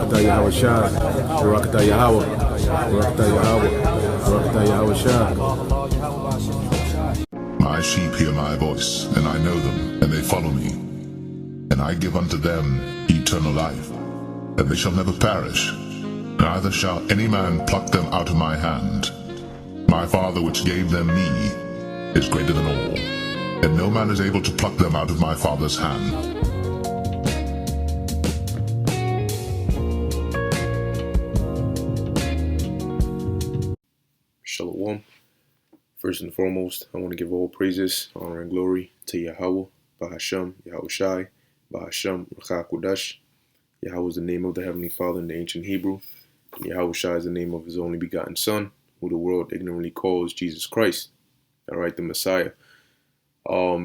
Barakatah Yahweh Shai, Barakatah Yahweh, Barakatah Yahweh, Barakatah Yahweh Shai. My sheep hear my voice, and I know them, and they follow me. And I give unto them eternal life, and they shall never perish, neither shall any man pluck them out of my hand. My Father which gave them me is greater than all, and no man is able to pluck them out of my Father's hand. Shalom. First and foremost, I want to give all praises, honor, and glory to Yahweh, Bahashem, Yahweh Shai, Bahashem, Ruach HaKodesh. Yahweh is the name of the Heavenly Father in the ancient Hebrew, and Yahweh Shai is the name of His only begotten Son, who the world ignorantly calls Jesus Christ. All right, the Messiah.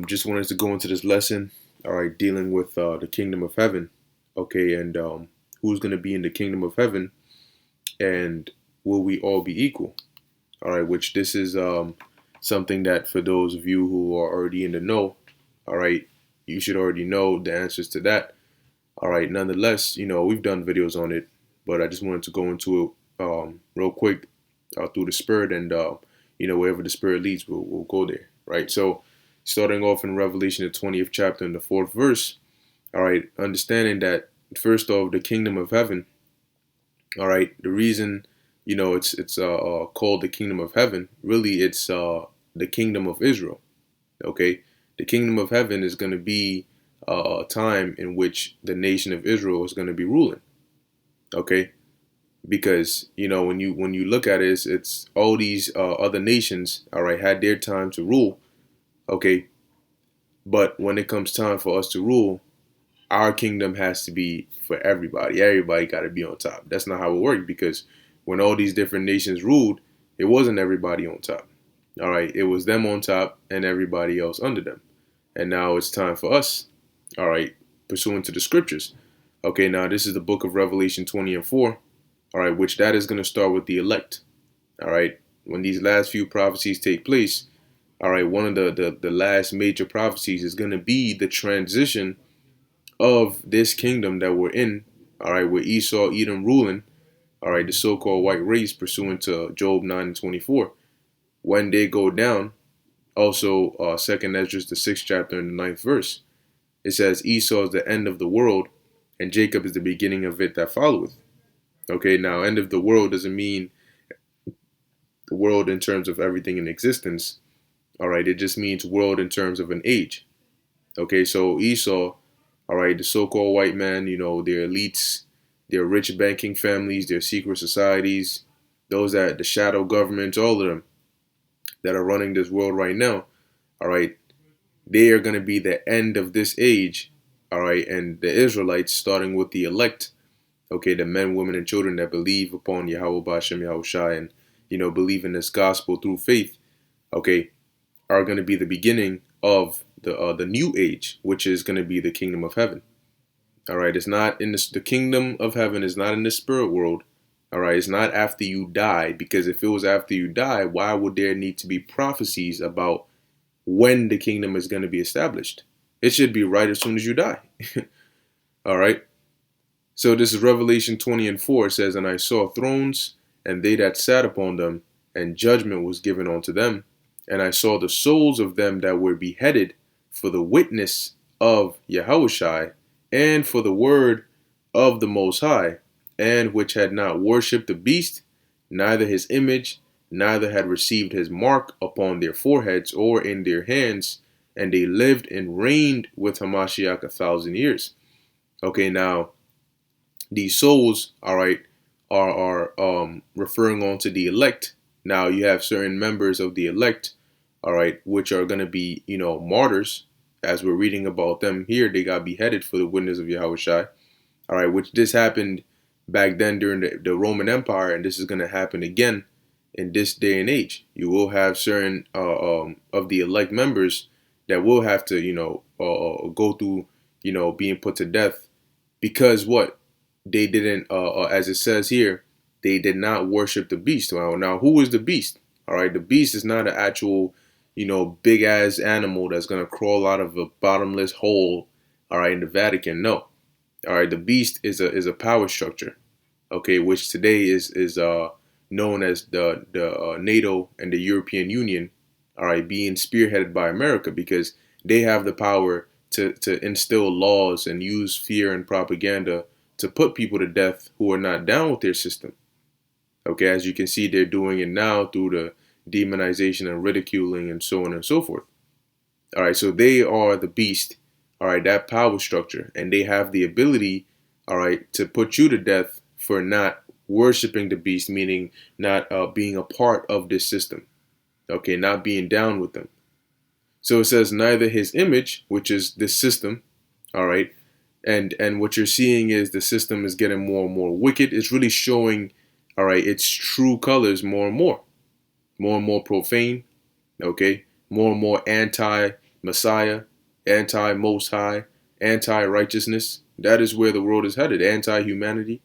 Just wanted to go into this lesson, all right, dealing with the kingdom of heaven, okay, and who's going to be in the kingdom of heaven, and will we all be equal? All right, which this is something that for those of you who are already in the know, all right, you should already know the answers to that. All right, nonetheless, we've done videos on it, but I just wanted to go into it real quick through the Spirit, and wherever the Spirit leads, we'll go there, right? So, starting off in Revelation, the 20th chapter and the 4th verse, all right, understanding that first off, the kingdom of heaven, all right, the reason it's called the kingdom of heaven, really it's the kingdom of Israel, okay? The kingdom of heaven is going to be a time in which the nation of Israel is going to be ruling, okay? Because when you look at it, it's all these other nations, all right, had their time to rule, okay? But when it comes time for us to rule, our kingdom has to be for everybody. Everybody got to be on top. That's not how it worked, because when all these different nations ruled, it wasn't everybody on top. All right, it was them on top and everybody else under them. And now it's time for us, all right, pursuant to the scriptures. Okay, now this is the book of Revelation 20 and 4, all right, which that is going to start with the elect. All right, when these last few prophecies take place, all right, one of the last major prophecies is going to be the transition of this kingdom that we're in, all right, with Esau, Edom ruling, all right, the so-called white race, pursuant to Job 9 and 24. When they go down, also 2nd Ezra, the 6th chapter and the 9th verse, it says Esau is the end of the world, and Jacob is the beginning of it that followeth. Okay, now end of the world doesn't mean the world in terms of everything in existence. All right, it just means world in terms of an age. Okay, so Esau, all right, the so-called white man, their elites, their rich banking families, their secret societies, those that the shadow governments, all of them that are running this world right now, all right, they are going to be the end of this age, all right, and the Israelites, starting with the elect, okay, the men, women, and children that believe upon Yahweh Ba'ashem Yahweh Shai and, believe in this gospel through faith, okay, are going to be the beginning of the new age, which is going to be the kingdom of heaven. All right, it's not in the kingdom of heaven is not in the spirit world. All right, it's not after you die, because if it was after you die, why would there need to be prophecies about when the kingdom is going to be established? It should be right as soon as you die. All right. So this is Revelation 20 and 4. It says, and I saw thrones, and they that sat upon them, and judgment was given unto them. And I saw the souls of them that were beheaded for the witness of Yahushai, and for the word of the Most High, and which had not worshipped the beast, neither his image, neither had received his mark upon their foreheads or in their hands, and they lived and reigned with Hamashiach 1,000 years. Okay, now these souls, all right, are referring on to the elect. Now you have certain members of the elect, all right, which are going to be, martyrs. As we're reading about them here, they got beheaded for the witness of Yahushai. All right, which this happened back then during the Roman Empire, and this is going to happen again in this day and age. You will have certain of the elect members that will have to, go through, being put to death, because what? They didn't, as it says here, they did not worship the beast. Now, who is the beast? All right, the beast is not an actual, big ass animal that's going to crawl out of a bottomless hole, all right, in the Vatican. No. All right, the beast is a power structure. okay, which today is known as the NATO and the European Union, all right, being spearheaded by America, because they have the power to instill laws and use fear and propaganda to put people to death who are not down with their system. Okay, as you can see, they're doing it now through the demonization and ridiculing and so on and so forth. All right, so they are the beast, all right, that power structure, and they have the ability, all right, to put you to death for not worshiping the beast, meaning not being a part of this system, okay, not being down with them. So it says neither his image, which is this system, all right, and what you're seeing is the system is getting more and more wicked. It's really showing, all right, its true colors more and more profane, okay, more and more anti-Messiah, anti-Most High, anti-righteousness. That is where the world is headed, anti-humanity,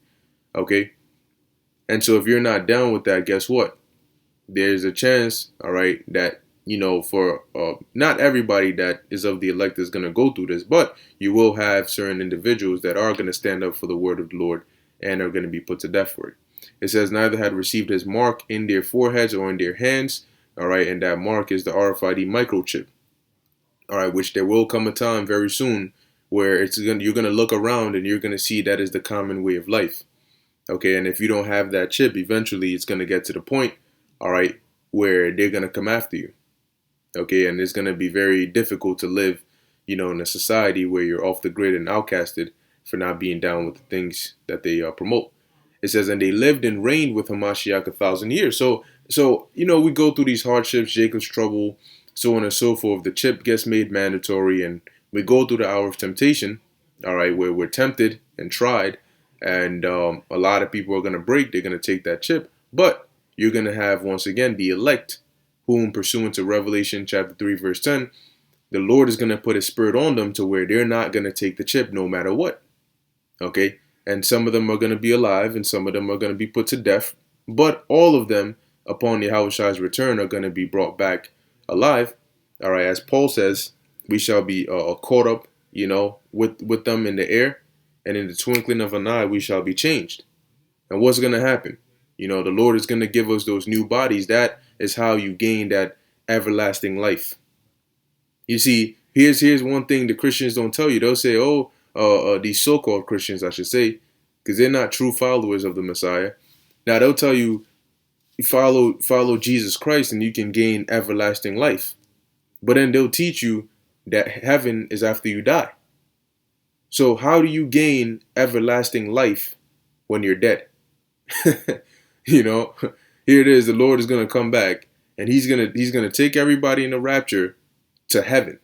okay. And so if you're not down with that, guess what? There's a chance, all right, that, for not everybody that is of the elect is going to go through this, but you will have certain individuals that are going to stand up for the word of the Lord and are going to be put to death for it. It says neither had received his mark in their foreheads or in their hands, all right, and that mark is the RFID microchip, all right, which there will come a time very soon where you're going to look around and you're going to see that is the common way of life. Okay, and if you don't have that chip, eventually it's going to get to the point, all right, where they're going to come after you. Okay, and it's going to be very difficult to live, in a society where you're off the grid and outcasted for not being down with the things that they promote. It says, and they lived and reigned with Hamashiach 1,000 years. So we go through these hardships, Jacob's trouble, so on and so forth. The chip gets made mandatory, and we go through the hour of temptation, all right, where we're tempted and tried. And a lot of people are going to break. They're going to take that chip. But you're going to have, once again, the elect, whom, pursuant to Revelation chapter 3, verse 10, the Lord is going to put his spirit on them to where they're not going to take the chip no matter what. Okay? And some of them are going to be alive, and some of them are going to be put to death. But all of them, upon Yahushua's return, are going to be brought back alive. All right? As Paul says, we shall be caught up, with them in the air. And in the twinkling of an eye, we shall be changed. And what's going to happen? The Lord is going to give us those new bodies. That is how you gain that everlasting life. You see, here's one thing the Christians don't tell you. They'll say, these so-called Christians, I should say, because they're not true followers of the Messiah. Now, they'll tell you, follow Jesus Christ and you can gain everlasting life. But then they'll teach you that heaven is after you die. So how do you gain everlasting life when you're dead? Here it is. The Lord is going to come back, and he's going to take everybody in the rapture to heaven.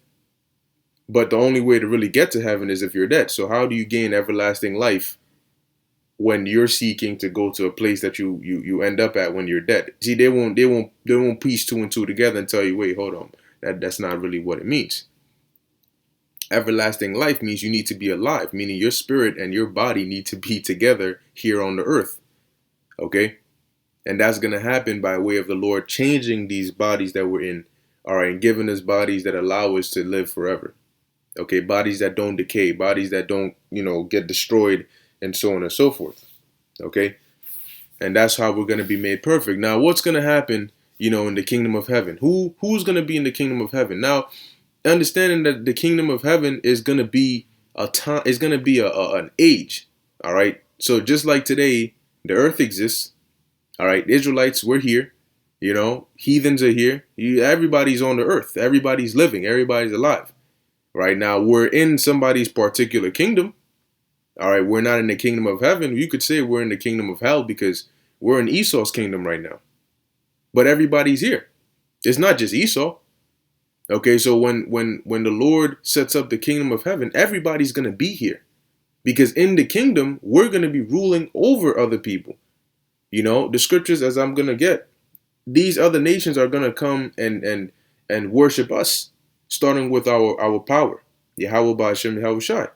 But the only way to really get to heaven is if you're dead. So how do you gain everlasting life when you're seeking to go to a place that you end up at when you're dead? See, they won't piece two and two together and tell you, wait, hold on. That's not really what it means. Everlasting life means you need to be alive, meaning your spirit and your body need to be together here on the earth. Okay? And that's going to happen by way of the Lord changing these bodies that we're in, all right, and giving us bodies that allow us to live forever. Okay? Bodies that don't decay, bodies that don't, get destroyed, and so on and so forth. Okay? And that's how we're going to be made perfect. Now, what's going to happen, in the kingdom of heaven? Who's going to be in the kingdom of heaven? Now, understanding that the kingdom of heaven is going to be a time, is going to be an age. All right. So just like today, the earth exists. All right. Israelites, we're here. Heathens are here. Everybody's on the earth. Everybody's living. Everybody's alive. Right now, we're in somebody's particular kingdom. All right. We're not in the kingdom of heaven. You could say we're in the kingdom of hell because we're in Esau's kingdom right now. But everybody's here. It's not just Esau. Okay, so when the Lord sets up the kingdom of heaven, everybody's going to be here. Because in the kingdom, we're going to be ruling over other people. The scriptures, as I'm going to get, these other nations are going to come and worship us, starting with our power. Yahweh Ba'ashem Yahushai.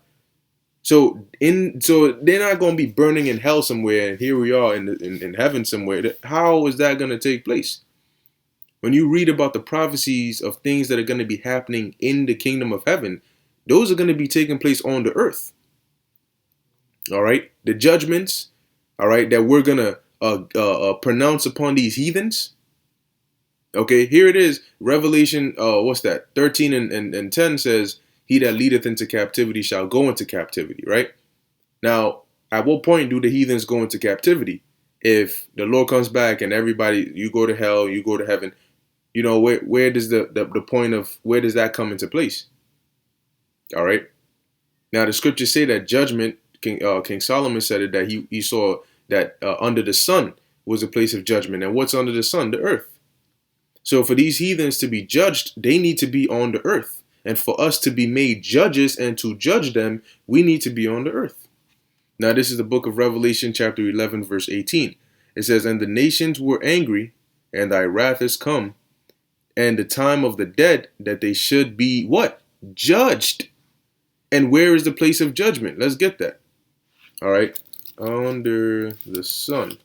So they're not going to be burning in hell somewhere, and here we are in heaven somewhere. How is that going to take place? When you read about the prophecies of things that are going to be happening in the kingdom of heaven, those are going to be taking place on the earth. All right. The judgments, all right, that we're going to pronounce upon these heathens. Okay, here it is. Revelation, what's that? 13 and 10 says, he that leadeth into captivity shall go into captivity, right? Now, at what point do the heathens go into captivity? If the Lord comes back and everybody, you go to hell, you go to heaven, you know, where does the point of, where does that come into place? All right. Now, the scriptures say that judgment, King Solomon said it, that he saw that under the sun was a place of judgment. And what's under the sun? The earth. So for these heathens to be judged, they need to be on the earth. And for us to be made judges and to judge them, we need to be on the earth. Now, this is the book of Revelation, chapter 11, verse 18. It says, and the nations were angry, and thy wrath is come, and the time of the dead, that they should be what? Judged. And where is the place of judgment? Let's get that. All right. Under the sun.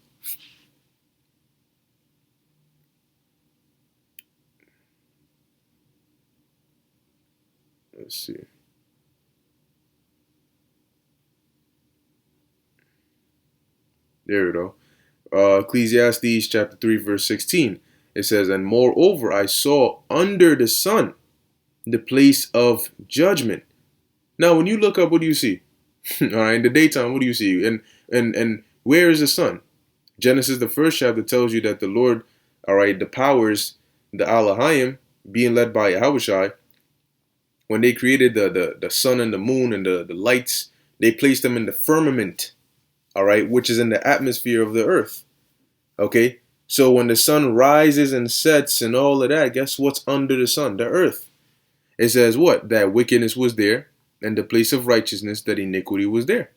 Let's see. There we go. Ecclesiastes chapter 3, verse 16. It says, and moreover, I saw under the sun the place of judgment. Now, when you look up, what do you see? All right, in the daytime, what do you see? And where is the sun? Genesis, the first chapter, tells you that the Lord, all right, the powers, the Elohim, being led by Yahushai, when they created the sun and the moon and the lights, they placed them in the firmament, all right, which is in the atmosphere of the earth. Okay, so when the sun rises and sets and all of that, guess what's under the sun? The earth. It says what? That wickedness was there, and the place of righteousness, that iniquity was there.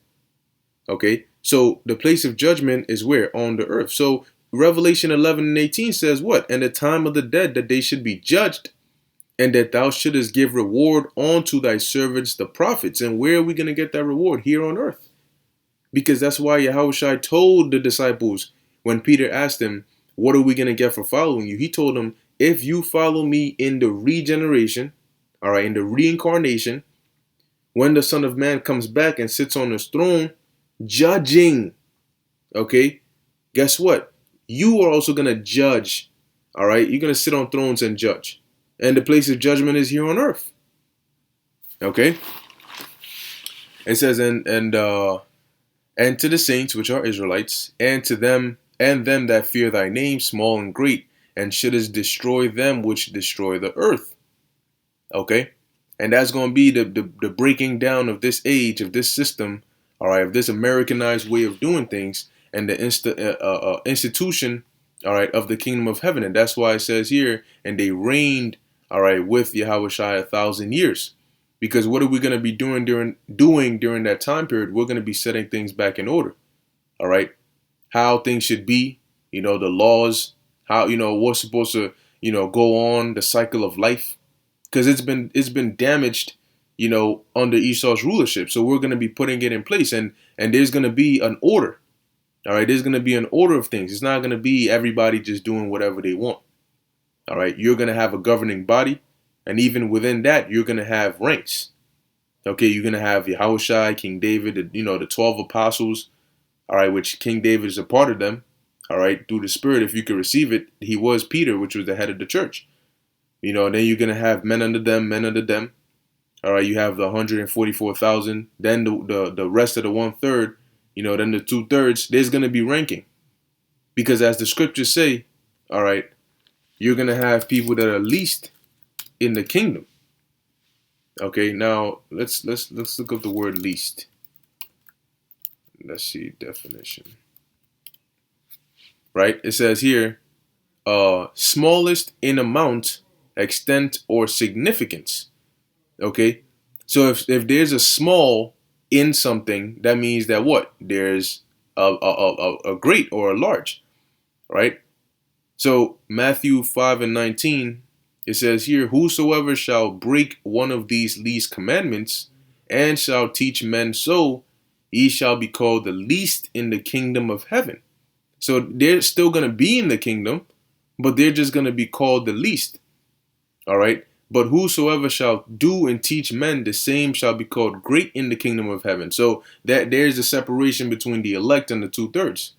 Okay, so the place of judgment is where? On the earth. So Revelation 11 and 18 says what? And the time of the dead, that they should be judged, and that thou shouldest give reward unto thy servants, the prophets. And where are we going to get that reward? Here on earth. Because that's why Yahushua told the disciples, when Peter asked him, what are we going to get for following you? He told them, if you follow me in the regeneration, all right, in the reincarnation, when the Son of Man comes back and sits on his throne, judging, okay, guess what? You are also going to judge, all right? You're going to sit on thrones and judge. And the place of judgment is here on earth. Okay? It says, and to the saints, which are Israelites, and to them that fear thy name, small and great, and shouldest destroy them which destroy the earth. Okay? And that's going to be the breaking down of this age, of this system, all right, of this Americanized way of doing things, and the institution, all right, of the kingdom of heaven. And that's why it says here, and they reigned, all right, with Yahushua 1,000 years. Because what are we going to be doing during that time period? We're going to be setting things back in order. All right. How things should be, you know, the laws, how, you know, what's supposed to, you know, go on, the cycle of life. Because it's been damaged, you know, under Esau's rulership. So we're going to be putting it in place, and there's going to be an order. All right. There's going to be an order of things. It's not going to be everybody just doing whatever they want. All right. You're going to have a governing body. And even within that, you're going to have ranks. Okay, you're going to have Yahushua, King David, you know, the 12 apostles, all right, which King David is a part of them, all right, through the Spirit, if you could receive it. He was Peter, which was the head of the church. You know, then you're going to have men under them. All right, you have the 144,000, then the rest of the 1/3, you know, then the 2/3, there's going to be ranking. Because as the scriptures say, all right, you're going to have people that are least in the kingdom. Okay, now let's look up the word least. Let's see definition. Right? It says here, smallest in amount, extent, or significance. Okay? So if there's a small in something, that means that what? There's a great or a large. Right? So Matthew 5 and 19, it says here, whosoever shall break one of these least commandments and shall teach men so, he shall be called the least in the kingdom of heaven. So they're still going to be in the kingdom, but they're just going to be called the least. All right. But whosoever shall do and teach men, the same shall be called great in the kingdom of heaven. So that there's a separation between the elect and the 2/3.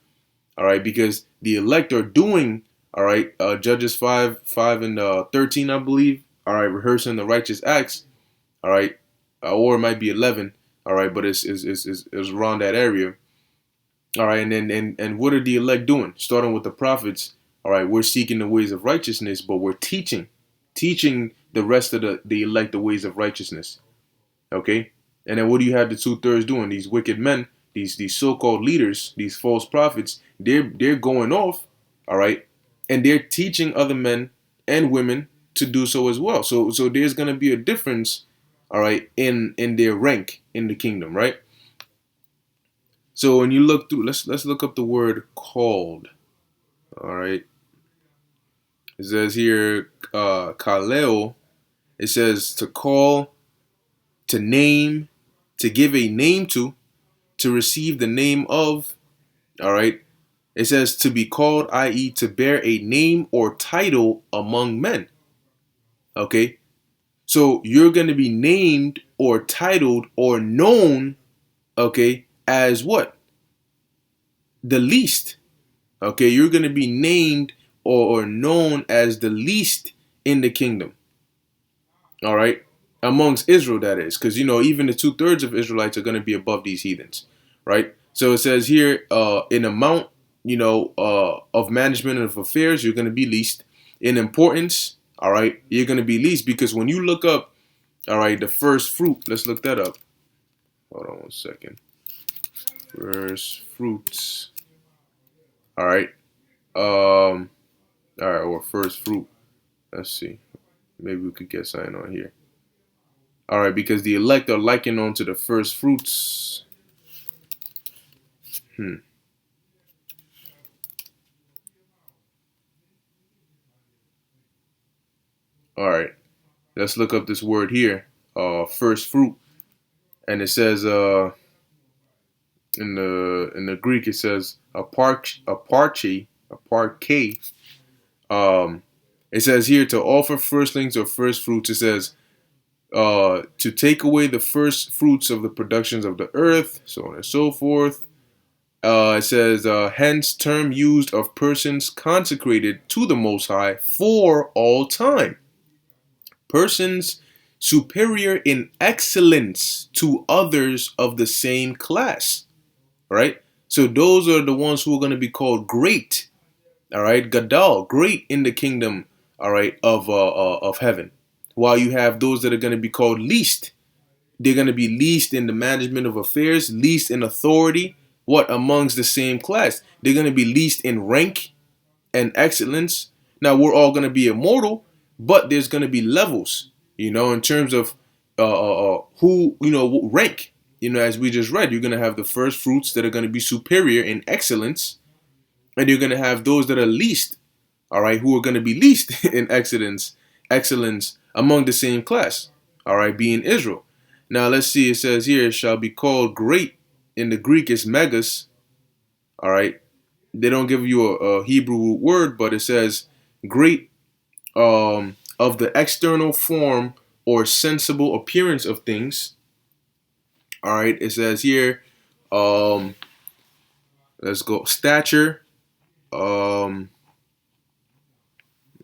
All right, because the elect are doing, all right, Judges 5 and 13, I believe. All right, rehearsing the righteous acts. All right, or it might be 11. All right, but it's around that area. All right, and what are the elect doing? Starting with the prophets. All right, we're seeking the ways of righteousness, but we're teaching the rest of the elect the ways of righteousness. Okay, and then what do you have the 2/3 doing? These wicked men, these so-called leaders, these false prophets, they're going off, all right, and they're teaching other men and women to do so as well. So there's gonna be a difference, all right, in their rank in the kingdom, right? So when you look through, let's look up the word called. All right, it says here, kaleo. It says to call, to name, to give a name to receive the name of. All right. It says to be called, i.e., to bear a name or title among men. Okay. So you're going to be named or titled or known, okay, as what? The least. Okay. You're going to be named or known as the least in the kingdom. All right. Amongst Israel, that is, because, even the 2/3 of Israelites are going to be above these heathens, right? So it says here, in amount, of management of affairs, you're going to be least. In importance, all right, you're going to be least, because when you look up, all right, the first fruit, let's look that up. Hold on one second. First fruits. All right. All right, or first fruit. Let's see. Maybe we could get something on here. All right, because the elect are likened unto the first fruits. All right, let's look up this word here, first fruit, and it says in the Greek it says aparche. It says here to offer firstlings or first fruits. It says to take away the first fruits of the productions of the earth, so on and so forth. It says, hence term used of persons consecrated to the Most High for all time. Persons superior in excellence to others of the same class. All right? So those are the ones who are going to be called great. All right? Gadal, great in the kingdom, all right, of heaven. While you have those that are going to be called least. They're going to be least in the management of affairs, least in authority. What? Amongst the same class. They're going to be least in rank and excellence. Now, we're all going to be immortal, but there's going to be levels, in terms of who, rank. As we just read, you're going to have the first fruits that are going to be superior in excellence. And you're going to have those that are least, all right, who are going to be least in excellence among the same class, all right, being Israel. Now, let's see. It says here, shall be called great. In the Greek, it's megas. All right. They don't give you a Hebrew word, but it says great of the external form or sensible appearance of things. All right. It says here, let's go. Stature.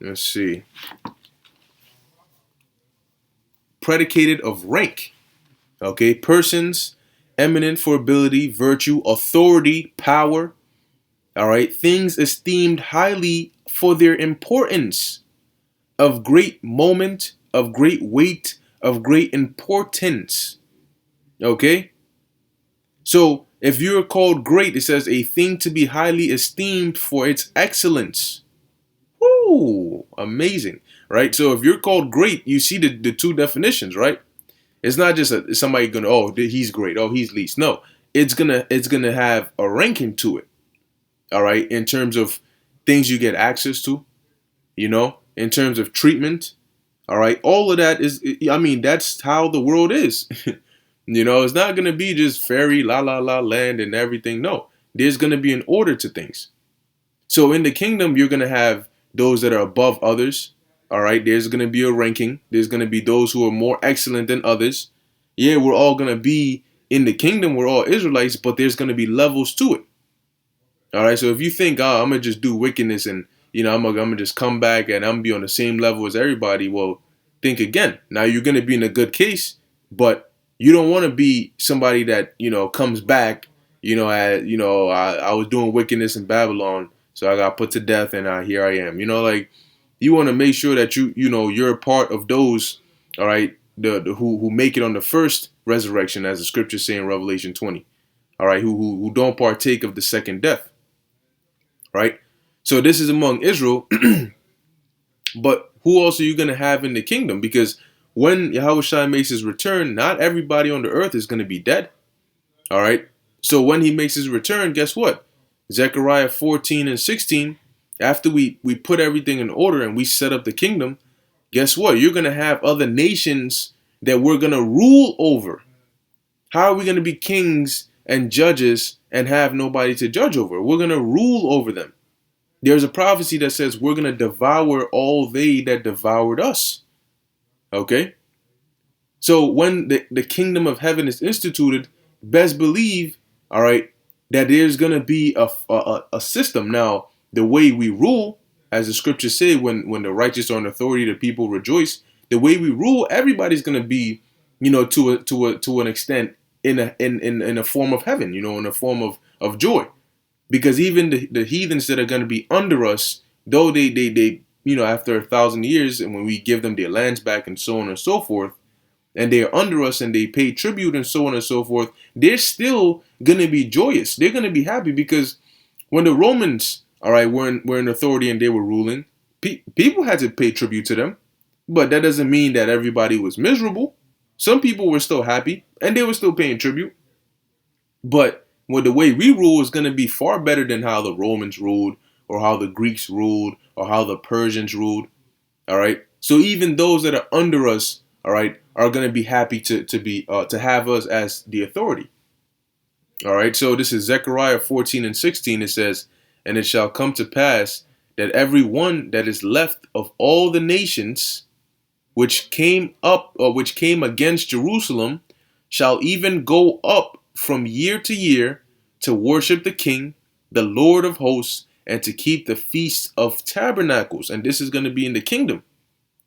Let's see. Predicated of rank. Okay. Persons eminent for ability, virtue, authority, power. All right. Things esteemed highly for their importance, of great moment, of great weight, of great importance. Okay. So if you're called great, it says a thing to be highly esteemed for its excellence. Woo, amazing. Right. So if you're called great, you see the two definitions, right? It's not just somebody gonna, oh, he's great, oh, he's least. No, it's gonna have a ranking to it. All right, in terms of things you get access to, in terms of treatment. All right, all of that is, that's how the world is. It's not gonna be just fairy la la la land and everything. No, there's gonna be an order to things. So in the kingdom, you're gonna have those that are above others. All right, there's going to be a ranking. There's going to be those who are more excellent than others. Yeah, we're all going to be in the kingdom. We're all Israelites, but there's going to be levels to it. All right, so if you think, oh, I'm going to just do wickedness and, I'm going to just come back and I'm going to be on the same level as everybody, well, think again. Now, you're going to be in a good case, but you don't want to be somebody that, comes back, I was doing wickedness in Babylon, so I got put to death and here I am. You want to make sure that you're a part of those, all right, the who make it on the first resurrection, as the scriptures say in Revelation 20, all right, who don't partake of the second death, right? So this is among Israel, but who else are you going to have in the kingdom? Because when Yahushua makes his return, not everybody on the earth is going to be dead, all right? So when he makes his return, guess what? Zechariah 14 and 16, after we put everything in order and we set up the kingdom, guess what? You're going to have other nations that we're going to rule over. How are we going to be kings and judges and have nobody to judge over? We're going to rule over them. There's a prophecy that says we're going to devour all they that devoured us. Okay? So when the kingdom of heaven is instituted, best believe, all right, that there's going to be a system. Now, the way we rule, as the scriptures say, when the righteous are in authority, the people rejoice. The way we rule, everybody's going to be, to an extent in a form of heaven, in a form of joy. Because even the heathens that are going to be under us, though they after 1,000 years, and when we give them their lands back and so on and so forth, and they are under us and they pay tribute and so on and so forth, they're still going to be joyous. They're going to be happy because when the Romans, all right, were in authority and they were ruling, people had to pay tribute to them. But that doesn't mean that everybody was miserable. Some people were still happy and they were still paying tribute. But the way we rule is going to be far better than how the Romans ruled or how the Greeks ruled or how the Persians ruled. All right. So even those that are under us, all right, are going to be happy to have us as the authority. All right. So this is Zechariah 14 and 16. It says, "And it shall come to pass that every one that is left of all the nations which came against Jerusalem shall even go up from year to year to worship the King, the Lord of hosts, and to keep the Feast of Tabernacles." And this is going to be in the kingdom,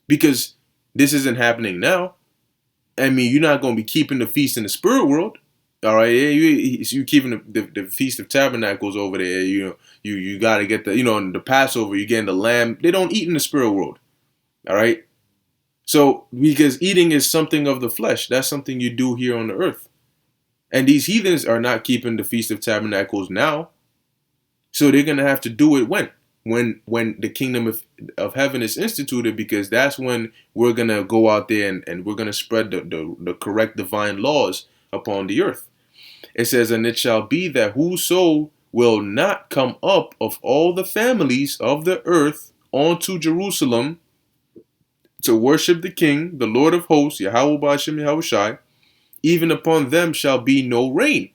because this isn't happening now. I mean, you're not going to be keeping the feast in the spirit world. All right, you keeping the Feast of Tabernacles over there. You got to get the Passover. You're getting the lamb. They don't eat in the spirit world. All right. So because eating is something of the flesh, that's something you do here on the earth. And these heathens are not keeping the Feast of Tabernacles now. So they're going to have to do it when the kingdom of heaven is instituted, because that's when we're going to go out there and we're going to spread the correct divine laws upon the earth. It says, "And it shall be that whoso will not come up of all the families of the earth unto Jerusalem to worship the King, the Lord of hosts, Yahweh Ba'ashem Yahushai, even upon them shall be no rain."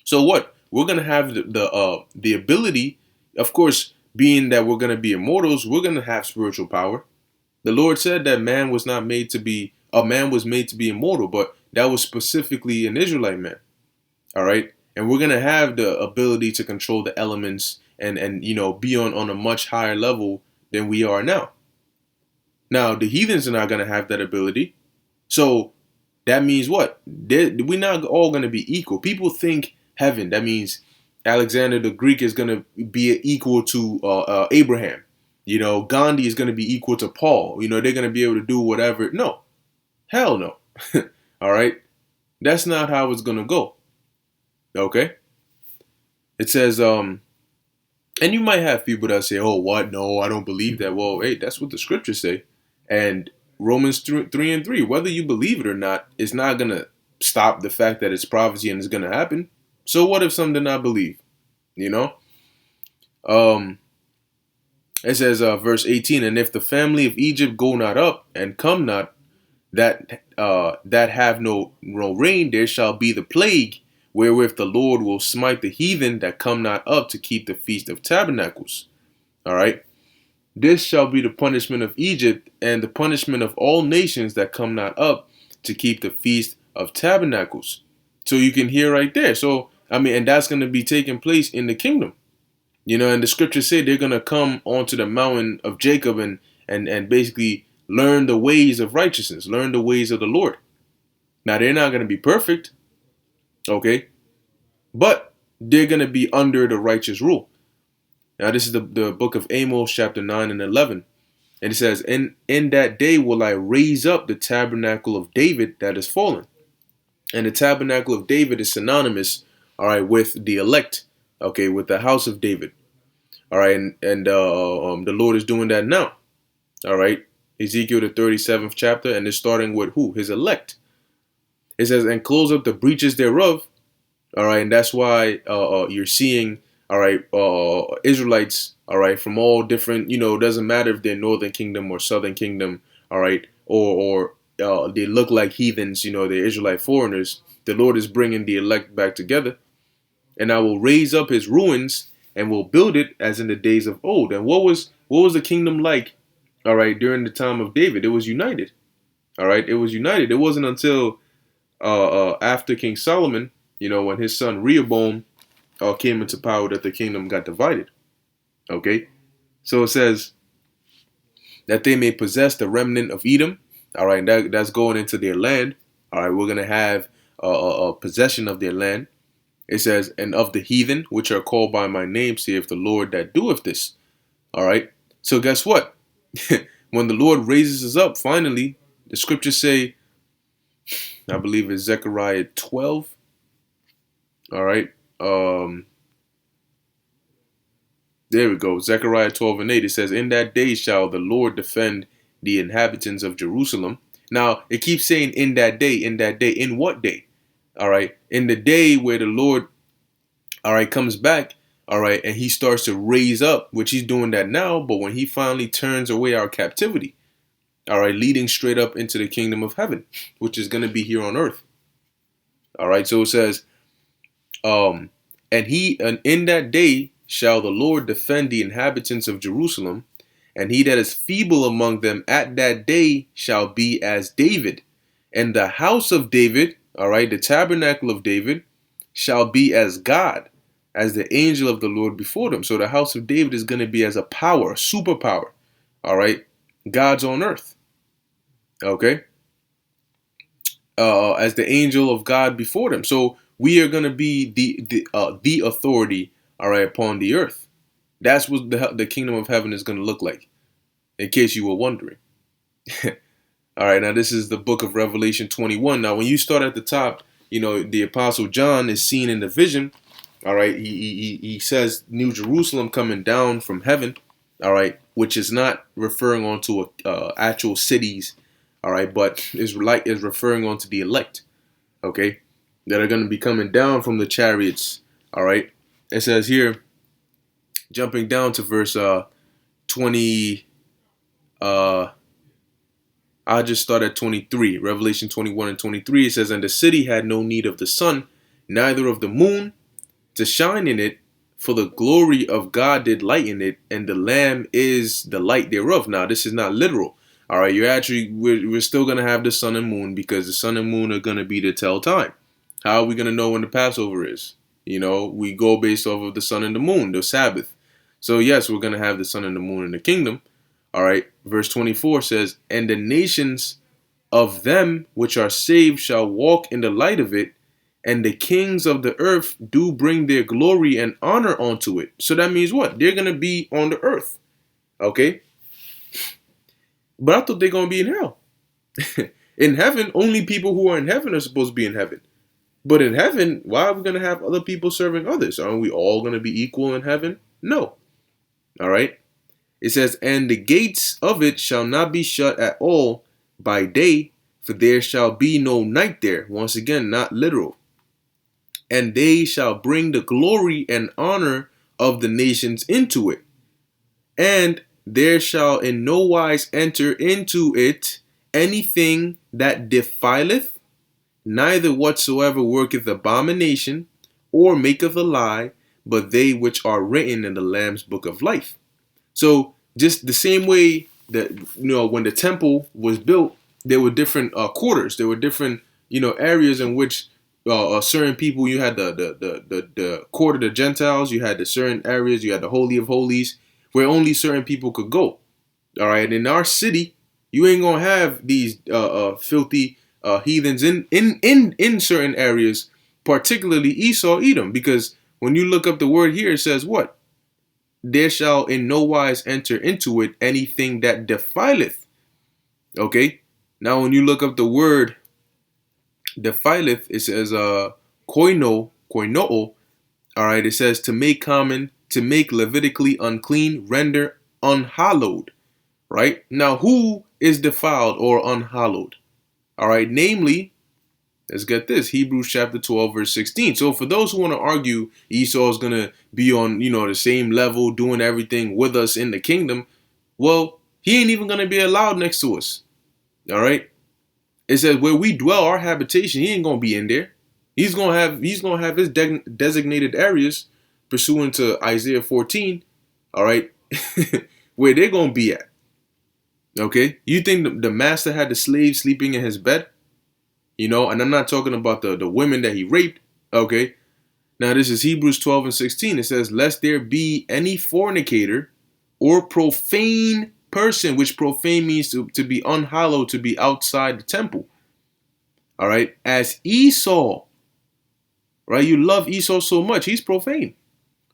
So what? We're going to have the ability, of course, being that we're going to be immortals, we're going to have spiritual power. The Lord said that man was made to be immortal, but that was specifically an Israelite man. All right. And we're going to have the ability to control the elements and be on a much higher level than we are now. Now, the heathens are not going to have that ability. So that means what? We're not all going to be equal. People think heaven, that means Alexander the Greek is going to be equal to Abraham. Gandhi is going to be equal to Paul. They're going to be able to do whatever. No. Hell no. All right. That's not how it's going to go. Okay. It says, and you might have people that say, "Oh, what? No, I don't believe that." Well, hey, that's what the scriptures say. And Romans 3 and 3, whether you believe it or not, it's not going to stop the fact that it's prophecy and it's going to happen. So what if some did not believe? It says, verse 18, "And if the family of Egypt go not up and come not, that have no rain, there shall be the plague, wherewith the Lord will smite the heathen that come not up to keep the Feast of Tabernacles." All right. This shall be the punishment of Egypt and the punishment of all nations that come not up to keep the Feast of Tabernacles. So you can hear right there. So, I mean, and that's going to be taking place in the kingdom. You know, and the scriptures say they're going to come onto the mountain of Jacob and basically learn the ways of righteousness, learn the ways of the Lord. Now, they're not going to be perfect, okay? But they're going to be under the righteous rule. Now, this is the book of Amos, chapter 9 and 11. And it says, in that day will I raise up the tabernacle of David that is fallen. And the tabernacle of David is synonymous, all right, with the elect, okay, with the house of David. All right, and the Lord is doing that now. All right, Ezekiel, the 37th chapter, and it's starting with who? His elect. It says, and close up the breaches thereof. All right, and that's why you're seeing, all right, Israelites, all right, from all different, you know, it doesn't matter if they're northern kingdom or southern kingdom, all right, or they look like heathens, you know, they're Israelite foreigners. The Lord is bringing the elect back together. And I will raise up his ruins and will build it as in the days of old. And what was the kingdom like, all right, during the time of David? It was united. All right, it was united. It wasn't until after King Solomon, you know, when his son Rehoboam came into power that the kingdom got divided. Okay, so it says that they may possess the remnant of Edom. All right, that's going into their land. All right, we're going to have a possession of their land. It says, and of the heathen, which are called by my name, saith the Lord that doeth this. All right. So guess what? When the Lord raises us up, finally, the scriptures say, I believe it's Zechariah 12. All right. There we go. Zechariah 12 and 8. It says, in that day shall the Lord defend the inhabitants of Jerusalem. Now, it keeps saying in that day, in that day. In what day? All right. In the day where the Lord, all right, comes back. All right. And he starts to raise up, which he's doing that now. But when he finally turns away our captivity, all right, leading straight up into the kingdom of heaven, which is going to be here on earth. All right. So it says, and in that day shall the Lord defend the inhabitants of Jerusalem, and he that is feeble among them at that day shall be as David, and the house of David, all right, the tabernacle of David, shall be as God, as the angel of the Lord before them. So the house of David is going to be as a power, a superpower, all right, God's on earth, okay, as the angel of God before them. So we are going to be the authority, all right, upon the earth. That's what the kingdom of heaven is going to look like, in case you were wondering. All right, now this is the book of Revelation 21. Now, when you start at the top, you know, the Apostle John is seen in the vision. All right, he says New Jerusalem coming down from heaven. All right, which is not referring on to actual cities. All right, but is referring on to the elect. Okay, that are going to be coming down from the chariots. All right, it says here, jumping down to verse 20. I'll just start at 23. Revelation 21 and 23. It says, and the city had no need of the sun, neither of the moon, to shine in it, for the glory of God did lighten it, and the Lamb is the light thereof. Now, this is not literal. All right, we're still going to have the sun and moon, because the sun and moon are going to be to tell time. How are we going to know when the Passover is? You know, we go based off of the sun and the moon, the Sabbath. So, yes, we're going to have the sun and the moon in the kingdom. All right, verse 24 says, and the nations of them which are saved shall walk in the light of it, and the kings of the earth do bring their glory and honor onto it. So that means what? They're going to be on the earth. Okay? But I thought they're going to be in hell. In heaven, only people who are in heaven are supposed to be in heaven. But in heaven, why are we going to have other people serving others? Aren't we all going to be equal in heaven? No. All right? It says, and the gates of it shall not be shut at all by day, for there shall be no night there. Once again, not literal. And they shall bring the glory and honor of the nations into it. And there shall in no wise enter into it anything that defileth, neither whatsoever worketh abomination, or maketh a lie, but they which are written in the Lamb's book of life. So just the same way that, when the temple was built, there were different quarters. There were different, areas in which certain people, you had the court of the Gentiles, you had the certain areas, you had the Holy of Holies, where only certain people could go. All right. And in our city, you ain't gonna have these filthy heathens in certain areas, particularly Esau, Edom, because when you look up the word here, it says what? There shall in no wise enter into it anything that defileth. Okay. Now, when you look up the word defileth, it says koinoo. All right. It says to make common, to make Levitically unclean, render unhallowed. Right. Now, who is defiled or unhallowed? All right. Namely, let's get this. Hebrews chapter 12, verse 16. So for those who want to argue Esau is going to be on, the same level, doing everything with us in the kingdom, well, he ain't even going to be allowed next to us. All right. It says where we dwell, our habitation, he ain't going to be in there. He's going to have his designated areas pursuant to Isaiah 14. All right. Where they're going to be at. Okay. You think the master had the slave sleeping in his bed? And I'm not talking about the women that he raped. Okay. Now this is Hebrews 12 and 16. It says, lest there be any fornicator or profane person, which profane means to be unhallowed, to be outside the temple. All right. As Esau, right? You love Esau so much. He's profane.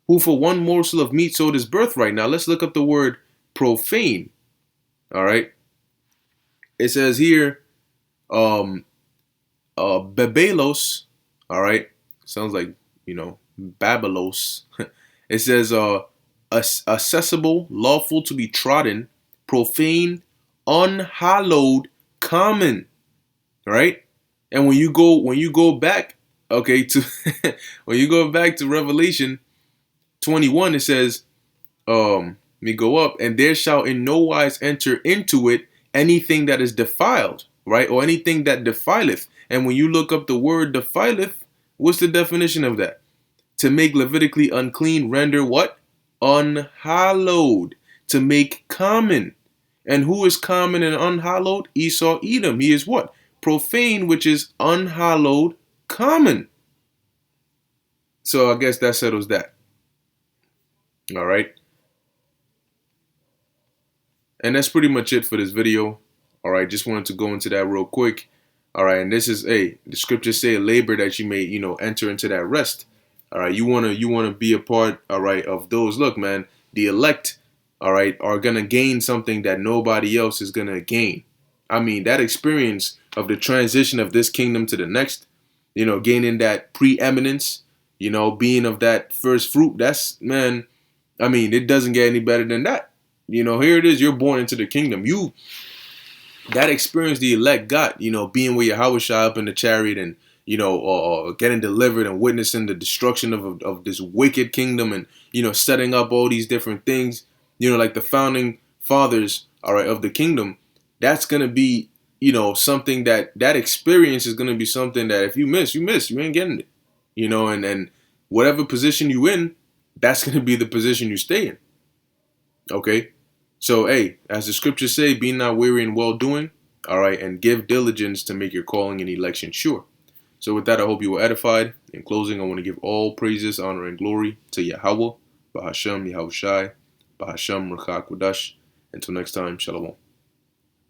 Who for one morsel of meat sold his birthright. Now let's look up the word profane. All right. It says here, Bebelos, all right, sounds like, Babelos. It says, accessible, lawful to be trodden, profane, unhallowed, common, right? And when you go back, okay, to when you go back to Revelation 21, it says, let me go up, and there shall in no wise enter into it anything that is defiled, right? Or anything that defileth. And when you look up the word defileth, what's the definition of that? To make Levitically unclean, render what? Unhallowed. To make common. And who is common and unhallowed? Esau, Edom. He is what? Profane, which is unhallowed, common. So I guess that settles that. All right. And that's pretty much it for this video. All right. Just wanted to go into that real quick. All right, and this is the scriptures say labor that you may, enter into that rest. All right, you wanna be a part, all right, of those. Look, man, the elect, all right, are gonna gain something that nobody else is gonna gain. I mean, that experience of the transition of this kingdom to the next, gaining that preeminence, being of that first fruit. That's, man, I mean, it doesn't get any better than that. Here it is. You're born into the kingdom. That experience the elect got, being with Yahushua up in the chariot and, getting delivered and witnessing the destruction of this wicked kingdom and, setting up all these different things, like the founding fathers, all right, of the kingdom. That's going to be, something that experience is going to be something that if you miss, you ain't getting it, and whatever position you in, that's going to be the position you stay in. Okay. So, hey, as the scriptures say, be not weary in well-doing, all right, and give diligence to make your calling and election sure. So with that, I hope you were edified. In closing, I want to give all praises, honor, and glory to Yahweh, Bahashem, Yahushai, Bahashem, Ruach HaKodesh. Until next time, Shalom.